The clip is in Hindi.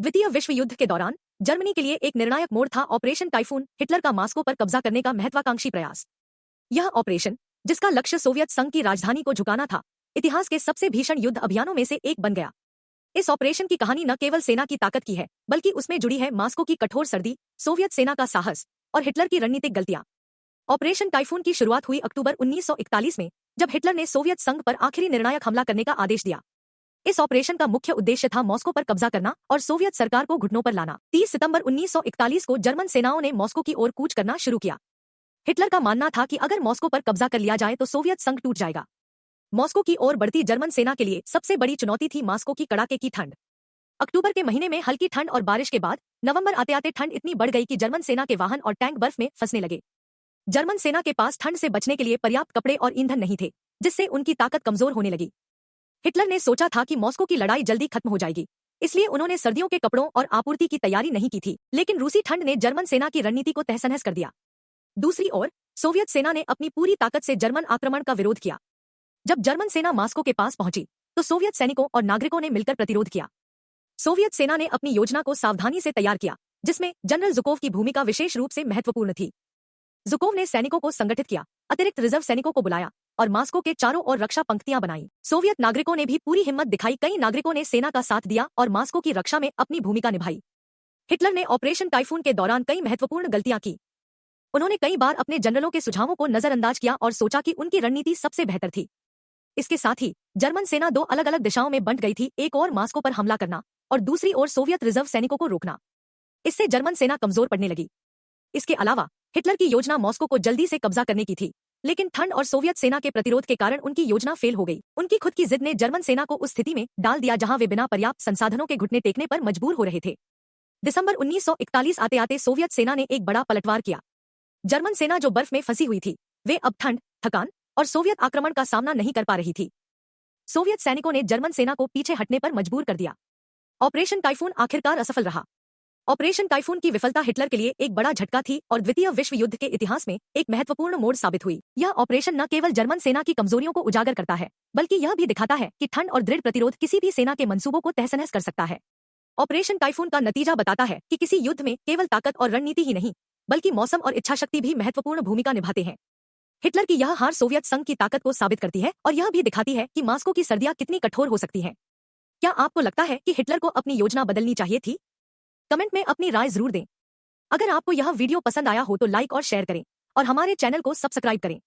द्वितीय विश्व युद्ध के दौरान जर्मनी के लिए एक निर्णायक मोड़ था ऑपरेशन टाइफून, हिटलर का मॉस्को पर कब्जा करने का महत्वाकांक्षी प्रयास। यह ऑपरेशन, जिसका लक्ष्य सोवियत संघ की राजधानी को झुकाना था, इतिहास के सबसे भीषण युद्ध अभियानों में से एक बन गया। इस ऑपरेशन की कहानी न केवल सेना की ताकत की है, बल्कि उसमें जुड़ी है मॉस्को की कठोर सर्दी, सोवियत सेना का साहस और हिटलर की रणनीतिक गलतियां। ऑपरेशन टाइफून की शुरुआत हुई अक्टूबर 1941 में, जब हिटलर ने सोवियत संघ पर आखिरी निर्णायक हमला करने का आदेश दिया। इस ऑपरेशन का मुख्य उद्देश्य था मॉस्को पर कब्जा करना और सोवियत सरकार को घुटनों पर लाना। 30 सितंबर 1941 को जर्मन सेनाओं ने मॉस्को की ओर कूच करना शुरू किया। हिटलर का मानना था कि अगर मॉस्को पर कब्जा कर लिया जाए तो सोवियत संघ टूट जाएगा। मॉस्को की ओर बढ़ती जर्मन सेना के लिए सबसे बड़ी चुनौती थी मॉस्को की कड़ाके की ठंड। अक्टूबर के महीने में हल्की ठंड और बारिश के बाद नवंबर आते आते ठंड इतनी बढ़ गई कि जर्मन सेना के वाहन और टैंक बर्फ में फंसने लगे। जर्मन सेना के पास ठंड से बचने के लिए पर्याप्त कपड़े और ईंधन नहीं थे, जिससे उनकी ताकत कमजोर होने लगी। हिटलर ने सोचा था कि मॉस्को की लड़ाई जल्दी खत्म हो जाएगी, इसलिए उन्होंने सर्दियों के कपड़ों और आपूर्ति की तैयारी नहीं की थी। लेकिन रूसी ठंड ने जर्मन सेना की रणनीति को तहस-नहस कर दिया। दूसरी ओर सोवियत सेना ने अपनी पूरी ताकत से जर्मन आक्रमण का विरोध किया। जब जर्मन सेना मॉस्को के पास पहुंची, तो सोवियत सैनिकों और नागरिकों ने मिलकर प्रतिरोध किया। सोवियत सेना ने अपनी योजना को सावधानी से तैयार किया, जिसमें जनरल जुकोव की भूमिका विशेष रूप से महत्वपूर्ण थी। जुकोव ने सैनिकों को संगठित किया, अतिरिक्त रिजर्व सैनिकों को बुलाया और मॉस्को के चारों ओर रक्षा पंक्तियां बनाई। सोवियत नागरिकों ने भी पूरी हिम्मत दिखाई। कई नागरिकों ने सेना का साथ दिया और मॉस्को की रक्षा में अपनी भूमिका निभाई। हिटलर ने ऑपरेशन टाइफून के दौरान कई महत्वपूर्ण गलतियां की। उन्होंने कई बार अपने जनरलों के सुझावों को नजरअंदाज किया और सोचा कि उनकी रणनीति सबसे बेहतर थी। इसके साथ ही जर्मन सेना दो अलग अलग दिशाओं में बंट गई थी, एक और मॉस्को पर हमला करना और दूसरी ओर सोवियत रिजर्व सैनिकों को रोकना। इससे जर्मन सेना कमजोर पड़ने लगी। इसके अलावा हिटलर की योजना मॉस्को को जल्दी से कब्जा करने की थी, लेकिन ठंड और सोवियत सेना के प्रतिरोध के कारण उनकी योजना फेल हो गई। उनकी खुद की जिद ने जर्मन सेना को उस स्थिति में डाल दिया जहां वे बिना पर्याप्त संसाधनों के घुटने टेकने पर मजबूर हो रहे थे। दिसंबर 1941 आते आते सोवियत सेना ने एक बड़ा पलटवार किया। जर्मन सेना जो बर्फ में फंसी हुई थी, वे अब ठंड, थकान और सोवियत आक्रमण का सामना नहीं कर पा रही थी। सोवियत सैनिकों ने जर्मन सेना को पीछे हटने पर मजबूर कर दिया। ऑपरेशन टाइफून आखिरकार असफल रहा। ऑपरेशन टाइफून की विफलता हिटलर के लिए एक बड़ा झटका थी और द्वितीय विश्व युद्ध के इतिहास में एक महत्वपूर्ण मोड़ साबित हुई। यह ऑपरेशन न केवल जर्मन सेना की कमजोरियों को उजागर करता है, बल्कि यह भी दिखाता है कि ठंड और दृढ़ प्रतिरोध किसी भी सेना के मंसूबों को तहस-नहस कर सकता है। ऑपरेशन टाइफून का नतीजा बताता है कि किसी युद्ध में केवल ताकत और रणनीति ही नहीं, बल्कि मौसम और इच्छाशक्ति भी महत्वपूर्ण भूमिका निभाते हैं। हिटलर की यह हार सोवियत संघ की ताकत को साबित करती है और यह भी दिखाती है कि मॉस्को की सर्दियां कितनी कठोर हो सकती हैं। क्या आपको लगता है कि हिटलर को अपनी योजना बदलनी चाहिए थी? कमेंट में अपनी राय जरूर दें। अगर आपको यह वीडियो पसंद आया हो तो लाइक और शेयर करें और हमारे चैनल को सब्सक्राइब करें।